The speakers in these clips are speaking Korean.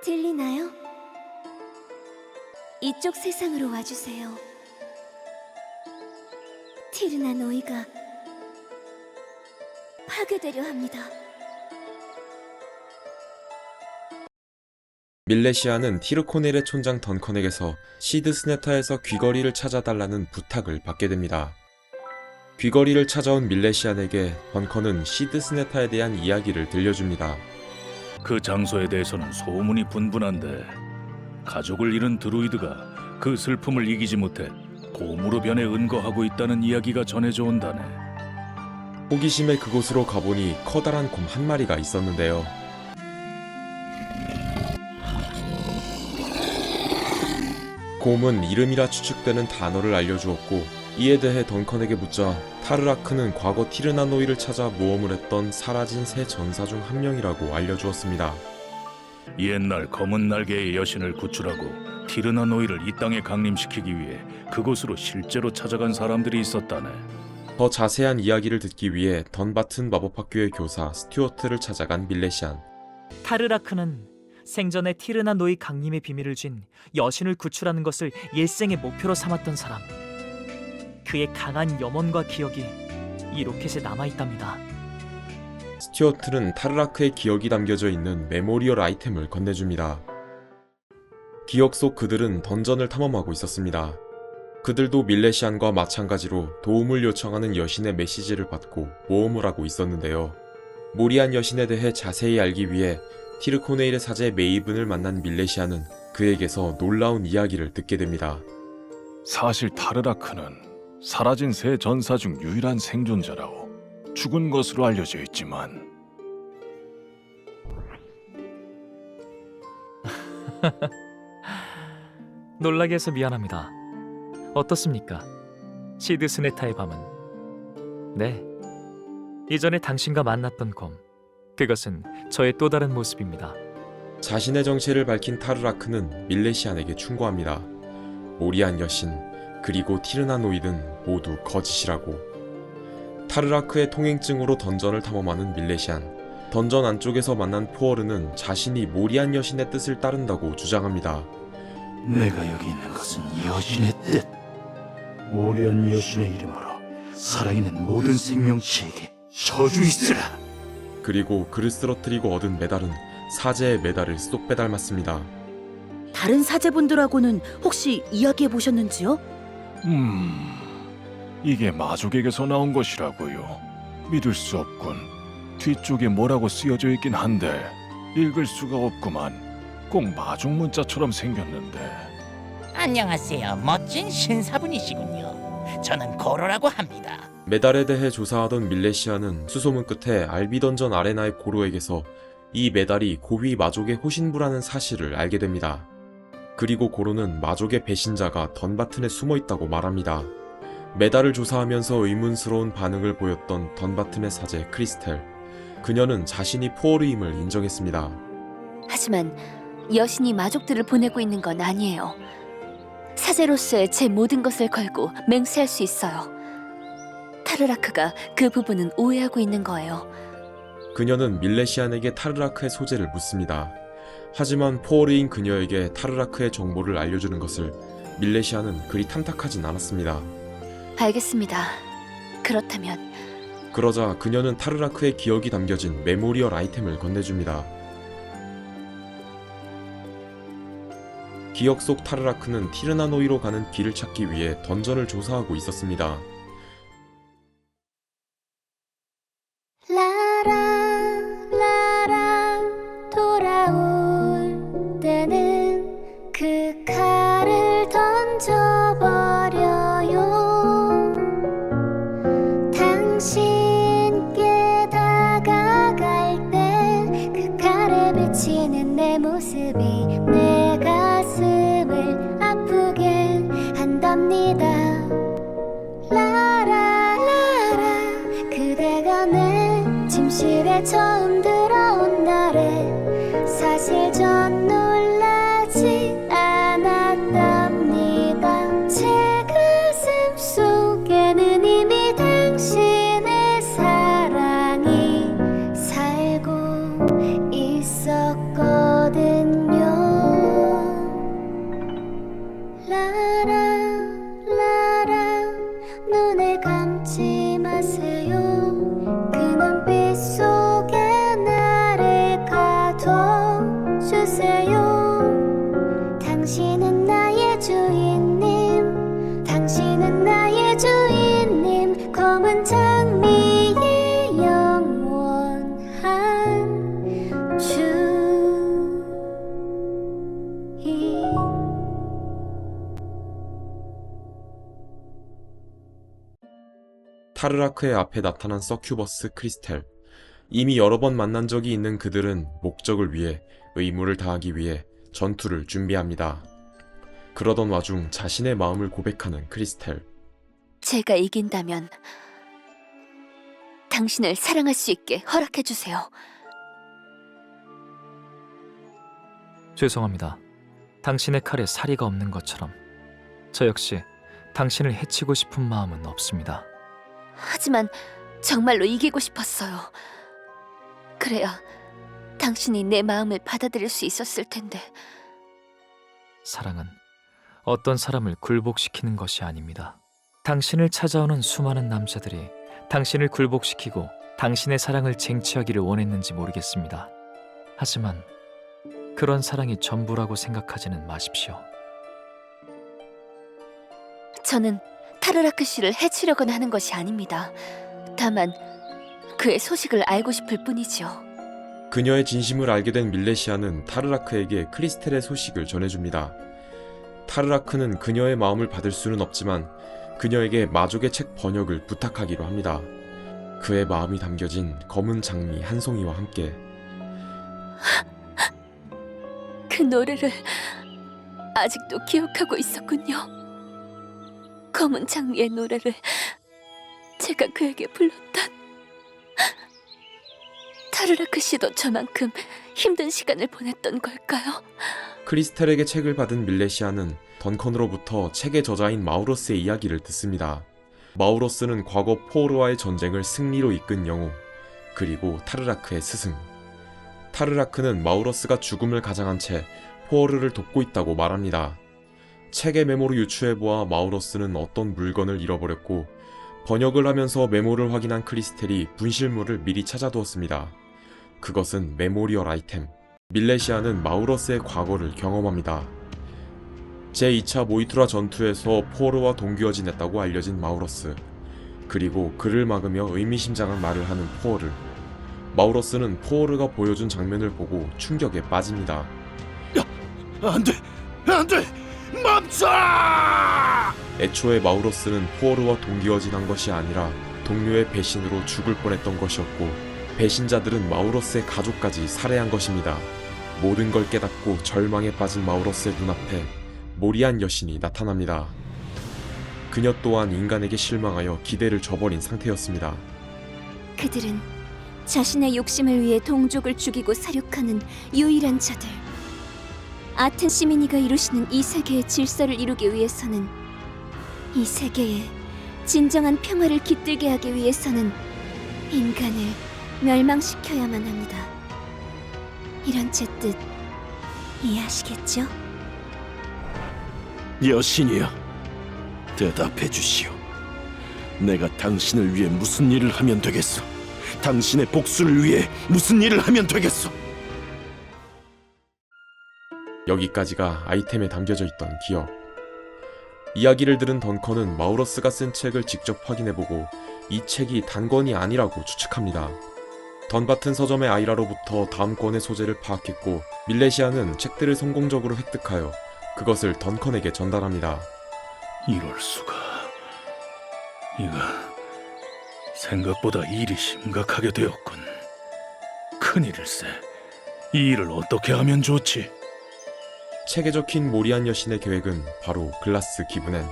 들리나요? 이쪽 세상으로 와주세요. 티르나 노이가 파괴되려 합니다. 밀레시아는 티르코넬의 촌장 던컨에게서 시드 스네타에서 귀걸이를 찾아달라는 부탁을 받게 됩니다. 귀걸이를 찾아온 밀레시안에게 던컨은 시드 스네타에 대한 이야기를 들려줍니다. 그 장소에 대해서는 소문이 분분한데 가족을 잃은 드루이드가 그 슬픔을 이기지 못해 곰으로 변해 은거하고 있다는 이야기가 전해져 온다네. 호기심에 그곳으로 가보니 커다란 곰 한 마리가 있었는데요. 곰은 이름이라 추측되는 단어를 알려주었고, 이에 대해 던컨에게 묻자 타르라크는 과거 티르나 노이를 찾아 모험을 했던 사라진 새 전사 중 한 명이라고 알려주었습니다. 옛날 검은 날개의 여신을 구출하고 티르나 노이를 이 땅에 강림시키기 위해 그곳으로 실제로 찾아간 사람들이 있었다네. 더 자세한 이야기를 듣기 위해 던바튼 마법학교의 교사 스튜어트를 찾아간 밀레시안. 타르라크는 생전에 티르나 노이 강림의 비밀을 쥔 여신을 구출하는 것을 일생의 목표로 삼았던 사람. 그의 강한 염원과 기억이 이 로켓에 남아있답니다. 스튜어트는 타르라크의 기억이 담겨져 있는 메모리얼 아이템을 건네줍니다. 기억 속 그들은 던전을 탐험하고 있었습니다. 그들도 밀레시안과 마찬가지로 도움을 요청하는 여신의 메시지를 받고 모험을 하고 있었는데요. 모리안 여신에 대해 자세히 알기 위해 티르코네일의 사제 메이븐을 만난 밀레시안은 그에게서 놀라운 이야기를 듣게 됩니다. 사실 타르라크는 사라진 새 전사 중 유일한 생존자라고 죽은 것으로 알려져 있지만 놀라게 해서 미안합니다. 어떻습니까? 시드 스네타의 밤은? 네, 이전에 당신과 만났던 곰, 그것은 저의 또 다른 모습입니다. 자신의 정체를 밝힌 타르라크는 밀레시안에게 충고합니다. 모리안 여신, 그리고 티르나 노이든 모두 거짓이라고. 타르라크의 통행증으로 던전을 탐험하는 밀레시안. 던전 안쪽에서 만난 포어르는 자신이 모리안 여신의 뜻을 따른다고 주장합니다. 내가 여기 있는 것은 여신의 뜻. 모리안 여신의 이름으로 살아있는 모든 생명체에게 저주 있으라. 그리고 그를 쓰러뜨리고 얻은 메달은 사제의 메달을 쏙 빼닮았습니다. 다른 사제분들하고는 혹시 이야기해 보셨는지요? 이게 마족에게서 나온 것이라고요. 믿을 수 없군. 뒤쪽에 뭐라고 쓰여져 있긴 한데 읽을 수가 없구만. 꼭 마족 문자처럼 생겼는데. 안녕하세요. 멋진 신사분이시군요. 저는 고로라고 합니다. 메달에 대해 조사하던 밀레시아는 수소문 끝에 알비던전 아레나의 고로에게서 이 메달이 고위 마족의 호신부라는 사실을 알게 됩니다. 그리고 고로는 마족의 배신자가 던바튼에 숨어있다고 말합니다. 메달을 조사하면서 의문스러운 반응을 보였던 던바튼의 사제 크리스텔. 그녀는 자신이 포어르임을 인정했습니다. 하지만 여신이 마족들을 보내고 있는 건 아니에요. 사제로서의 제 모든 것을 걸고 맹세할 수 있어요. 타르라크가 그 부분은 오해하고 있는 거예요. 그녀는 밀레시안에게 타르라크의 소재를 묻습니다. 하지만 포어르인 그녀에게 타르라크의 정보를 알려주는 것을 밀레시안은 그리 탐탁하진 않았습니다. 알겠습니다. 그렇다면 그러자 그녀는 타르라크의 기억이 담겨진 메모리얼 아이템을 건네줍니다. 기억 속 타르라크는 티르나 노이로 가는 길을 찾기 위해 던전을 조사하고 있었습니다. 라라 라라 돌아올 때는 그 칼을 던져버려요. 당신께 다가갈 때 그 칼에 비치는 내 모습이 내 가슴을 아프게 한답니다. 라라라라 그대가 내 침실에 처음 들어온 날에 사실 전 놀라지 않았답니다. 제 가슴 속에는 이미 당신의 사랑이 살고 있었거든요. 타르라크의 앞에 나타난 서큐버스 크리스텔. 이미 여러 번 만난 적이 있는 그들은 목적을 위해 의무를 다하기 위해 전투를 준비합니다. 그러던 와중 자신의 마음을 고백하는 크리스텔. 제가 이긴다면 당신을 사랑할 수 있게 허락해 주세요. 죄송합니다. 당신의 칼에 사리가 없는 것처럼 저 역시 당신을 해치고 싶은 마음은 없습니다. 하지만 정말로 이기고 싶었어요. 그래야 당신이 내 마음을 받아들일 수 있었을 텐데. 사랑은 어떤 사람을 굴복시키는 것이 아닙니다. 당신을 찾아오는 수많은 남자들이 당신을 굴복시키고 당신의 사랑을 쟁취하기를 원했는지 모르겠습니다. 하지만 그런 사랑이 전부라고 생각하지는 마십시오. 저는 타르라크 씨를 해치려거나 하는 것이 아닙니다. 다만 그의 소식을 알고 싶을 뿐이지요. 그녀의 진심을 알게 된 밀레시아는 타르라크에게 크리스텔의 소식을 전해줍니다. 타르라크는 그녀의 마음을 받을 수는 없지만 그녀에게 마족의 책 번역을 부탁하기로 합니다. 그의 마음이 담겨진 검은 장미 한 송이와 함께. 그 노래를 아직도 기억하고 있었군요. 검은 장미의 노래를 제가 그에게 불렀던. 타르라크 씨도 저만큼 힘든 시간을 보냈던 걸까요? 크리스텔에게 책을 받은 밀레시아는 던컨으로부터 책의 저자인 마우러스의 이야기를 듣습니다. 마우러스는 과거 포르와의 전쟁을 승리로 이끈 영웅, 그리고 타르라크의 스승. 타르라크는 마우러스가 죽음을 가장한 채 포르를 돕고 있다고 말합니다. 책의 메모를 유추해보아 마우러스는 어떤 물건을 잃어버렸고 번역을 하면서 메모를 확인한 크리스텔이 분실물을 미리 찾아두었습니다. 그것은 메모리얼 아이템. 밀레시아는 마우러스의 과거를 경험합니다. 제2차 모이투라 전투에서 포르와 동기어 지냈다고 알려진 마우러스. 그리고 그를 막으며 의미심장한 말을 하는 포르. 마우러스는 포르가 보여준 장면을 보고 충격에 빠집니다. 안 돼! 안 돼! 멈춰! 애초에 마우러스는 포르와 동기어 지난 것이 아니라 동료의 배신으로 죽을 뻔했던 것이었고 배신자들은 마우러스의 가족까지 살해한 것입니다. 모든 걸 깨닫고 절망에 빠진 마우러스의 눈앞에 모리안 여신이 나타납니다. 그녀 또한 인간에게 실망하여 기대를 저버린 상태였습니다. 그들은 자신의 욕심을 위해 동족을 죽이고 사륙하는 유일한 자들. 아텐 시미니가 이루시는 이 세계의 질서를 이루기 위해서는, 이 세계에 진정한 평화를 깃들게 하기 위해서는 인간을 멸망시켜야만 합니다. 이런 제 뜻 이해하시겠죠? 여신이여, 대답해 주시오. 내가 당신을 위해 무슨 일을 하면 되겠소? 당신의 복수를 위해 무슨 일을 하면 되겠소? 여기까지가 아이템에 담겨져 있던 기억. 이야기를 들은 던컨은 마우러스가 쓴 책을 직접 확인해보고 이 책이 단권이 아니라고 추측합니다. 던바튼 서점의 아이라로부터 다음 권의 소재를 파악했고 밀레시아는 책들을 성공적으로 획득하여 그것을 던컨에게 전달합니다. 이럴 수가. 이거 생각보다 일이 심각하게 되었군. 큰일일세. 이 일을 어떻게 하면 좋지? 책에 적힌 모리안 여신의 계획은 바로 글라스 기브넨,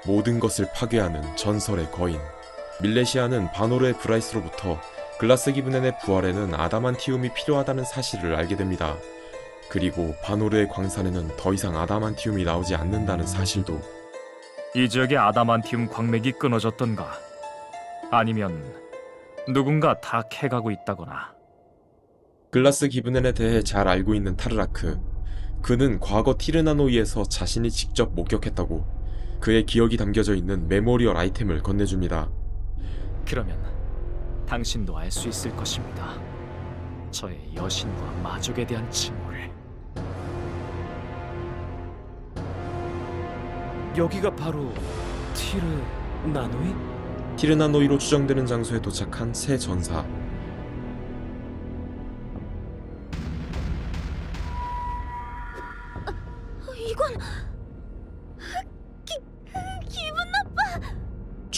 모든 것을 파괴하는 전설의 거인. 밀레시아는 바노르의 브라이스로부터 글라스 기브넨의 부활에는 아다만티움이 필요하다는 사실을 알게 됩니다. 그리고 바노르의 광산에는 더 이상 아다만티움이 나오지 않는다는 사실도. 이 지역에 아다만티움 광맥이 끊어졌던가 아니면 누군가 다 캐가고 있다거나. 글라스 기브넨에 대해 잘 알고 있는 타르라크. 그는 과거 티르나노이에서 자신이 직접 목격했다고 그의 기억이 담겨져 있는 메모리얼 아이템을 건네줍니다. 그러면 당신도 알 수 있을 것입니다. 저의 여신과 마족에 대한 칭호를. 여기가 바로 티르나노이? 티르나노이로 추정되는 장소에 도착한 새 전사. 이건 기분 나빠.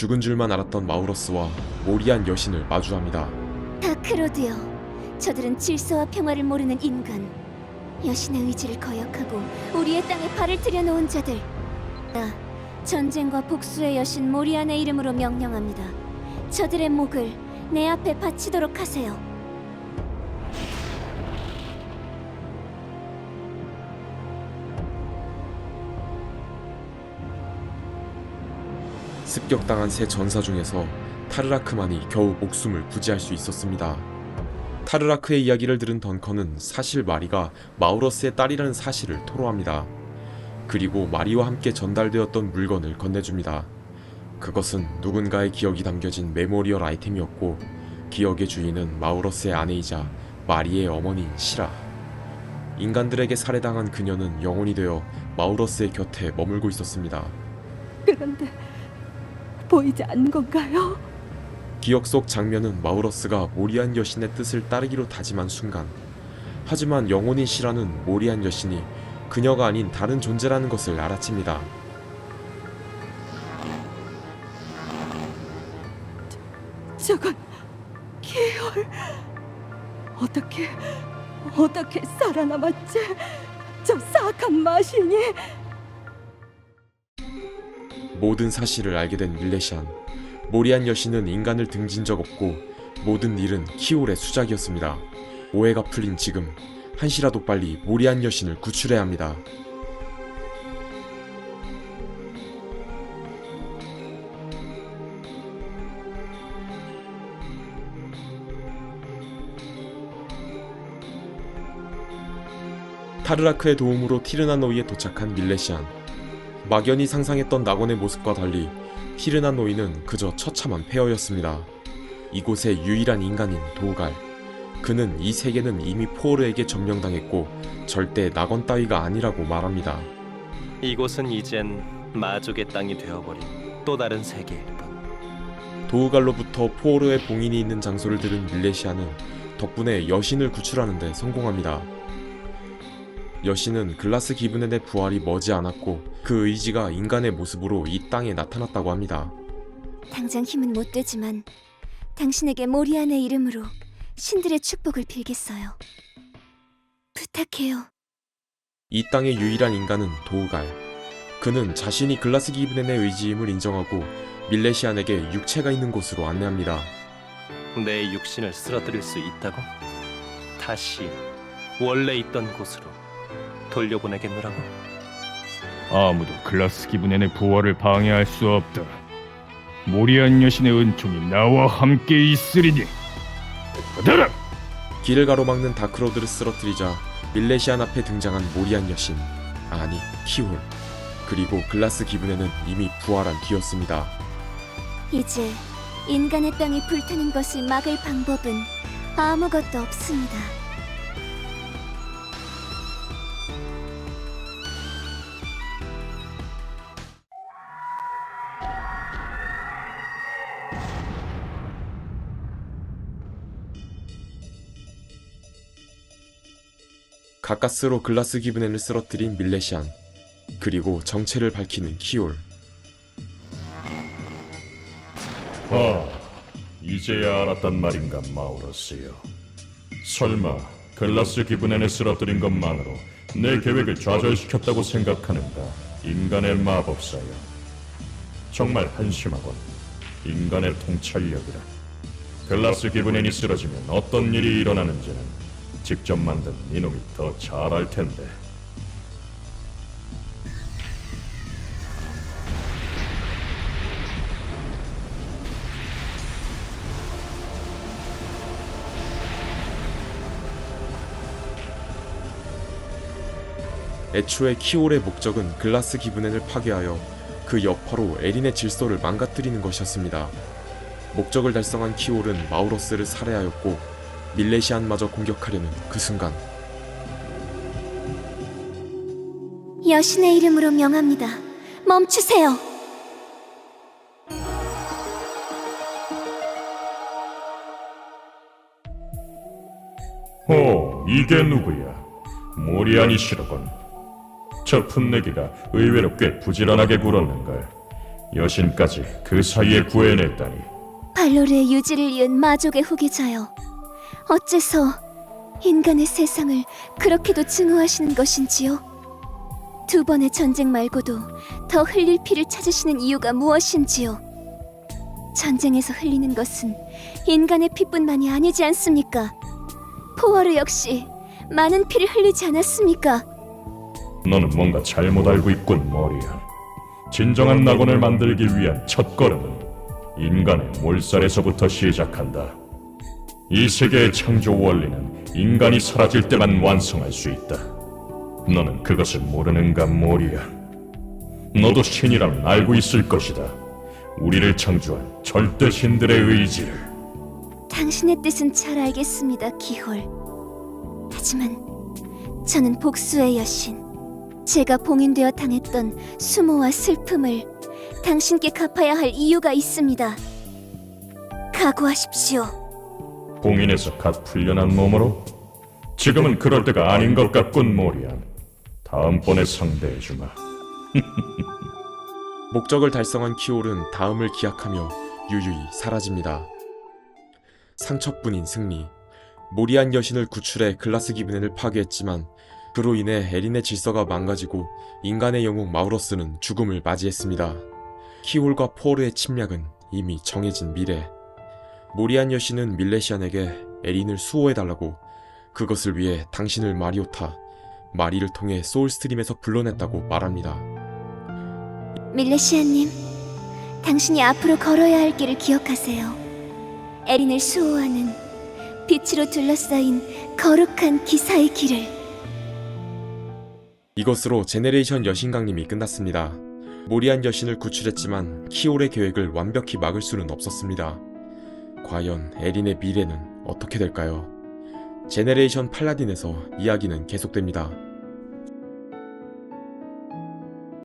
죽은 줄만 알았던 마우러스와 모리안 여신을 마주합니다. 다크로드요. 저들은 질서와 평화를 모르는 인간. 여신의 의지를 거역하고 우리의 땅에 발을 들여놓은 자들. 나 전쟁과 복수의 여신 모리안의 이름으로 명령합니다. 저들의 목을 내 앞에 바치도록 하세요. 습격당한 세 전사 중에서 타르라크만이 겨우 목숨을 부지할 수 있었습니다. 타르라크의 이야기를 들은 던컨은 사실 마리가 마우러스의 딸이라는 사실을 토로합니다. 그리고 마리와 함께 전달되었던 물건을 건네줍니다. 그것은 누군가의 기억이 담겨진 메모리얼 아이템이었고 기억의 주인은 마우러스의 아내이자 마리의 어머니인 시라. 인간들에게 살해당한 그녀는 영혼이 되어 마우러스의 곁에 머물고 있었습니다. 그런데 보이지 않는 건가요? 기억 속 장면은 마우러스가 모리안 여신의 뜻을 따르기로 다짐한 순간, 하지만 영혼인 시라는 모리안 여신이 그녀가 아닌 다른 존재라는 것을 알아챕니다. 저건 계열. 어떻게 살아남았지? 저 사악한 마신이. 모든 사실을 알게 된 밀레시안. 모리안 여신은 인간을 등진 적 없고 모든 일은 키올의 수작이었습니다. 오해가 풀린 지금 한시라도 빨리 모리안 여신을 구출해야 합니다. 타르라크의 도움으로 티르나노이에 도착한 밀레시안. 막연히 상상했던 낙원의 모습과 달리 티르나노이는 그저 처참한 폐허였습니다. 이곳의 유일한 인간인 도우갈. 그는 이 세계는 이미 포오르에게 점령당했고 절대 낙원 따위가 아니라고 말합니다. 이곳은 이젠 마족의 땅이 되어버린 또 다른 세계일 뿐. 도우갈로부터 포오르의 봉인이 있는 장소를 들은 밀레시아는 덕분에 여신을 구출하는 데 성공합니다. 여신은 글라스 기브넨의 부활이 머지않았고 그 의지가 인간의 모습으로 이 땅에 나타났다고 합니다. 당장 힘은 못 되지만 당신에게 모리안의 이름으로 신들의 축복을 빌겠어요. 부탁해요. 이 땅의 유일한 인간은 도우갈. 그는 자신이 글라스 기브넨의 의지임을 인정하고 밀레시안에게 육체가 있는 곳으로 안내합니다. 내 육신을 쓰러뜨릴 수 있다고? 다시 원래 있던 곳으로 돌려보내겠노라고? 아무도 글라스 기브넨의 부활을 방해할 수 없다. 모리안 여신의 은총이 나와 함께 있으리니. 받아라! 길을 가로막는 다크로드를 쓰러뜨리자 밀레시안 앞에 등장한 모리안 여신, 아니 키홀. 그리고 글라스 기브넨은 이미 부활한 뒤였습니다. 이제 인간의 땅이 불타는 것을 막을 방법은 아무것도 없습니다. 가까스로 글라스 기브넨을 쓰러뜨린 밀레시안. 그리고 정체를 밝히는 키올. 이제야 알았단 말인가, 마우러스요. 설마 글라스 기브넨을 쓰러뜨린 것만으로 내 계획을 좌절시켰다고 생각하는가, 인간의 마법사여. 정말 한심하군. 인간의 통찰력이라. 글라스 기브넨이 쓰러지면 어떤 일이 일어나는지는 직접 만든 이놈이 더 잘 알 텐데. 애초에 키올의 목적은 글라스 기브넨을 파괴하여 그 여파로 에린의 질서를 망가뜨리는 것이었습니다. 목적을 달성한 키올은 마우러스를 살해하였고 밀레시안마저 공격하려는 그 순간, 여신의 이름으로 명합니다. 멈추세요. 이게 누구야? 모리안이시로군. 저 풋내기가 의외로 꽤 부지런하게 굴었는걸. 여신까지 그 사이에 구해냈다니. 발로르의 유지를 이은 마족의 후계자여. 어째서 인간의 세상을 그렇게도 증오하시는 것인지요? 두 번의 전쟁 말고도 더 흘릴 피를 찾으시는 이유가 무엇인지요? 전쟁에서 흘리는 것은 인간의 피뿐만이 아니지 않습니까? 포와르 역시 많은 피를 흘리지 않았습니까? 너는 뭔가 잘못 알고 있군, 머리야. 진정한 낙원을 만들기 위한 첫 걸음은 인간의 몰살에서부터 시작한다. 이 세계의 창조 원리는 인간이 사라질 때만 완성할 수 있다. 너는 그것을 모르는가, 모리야? 너도 신이라면 알고 있을 것이다. 우리를 창조한 절대 신들의 의지를. 당신의 뜻은 잘 알겠습니다, 기홀. 하지만 저는 복수의 여신, 제가 봉인되어 당했던 수모와 슬픔을 당신께 갚아야 할 이유가 있습니다. 각오하십시오. 봉인에서 갓 풀려난 몸으로? 지금은 그럴 때가 아닌 것 같군, 모리안. 다음번에 상대해주마. 목적을 달성한 키올은 다음을 기약하며 유유히 사라집니다. 상처뿐인 승리. 모리안 여신을 구출해 글라스 기브넨을 파괴했지만 그로 인해 에린의 질서가 망가지고 인간의 영웅 마우러스는 죽음을 맞이했습니다. 키올과 포르의 침략은 이미 정해진 미래. 모리안 여신은 밀레시안에게 에린을 수호해달라고, 그것을 위해 당신을 마리오타, 마리를 통해 소울스트림에서 불러냈다고 말합니다. 밀레시아님, 당신이 앞으로 걸어야 할 길을 기억하세요. 에린을 수호하는 빛으로 둘러싸인 거룩한 기사의 길을. 이것으로 제네레이션 여신 강림이 끝났습니다. 모리안 여신을 구출했지만 키올의 계획을 완벽히 막을 수는 없었습니다. 과연 에린의 미래는 어떻게 될까요? 제네레이션 팔라딘에서 이야기는 계속됩니다.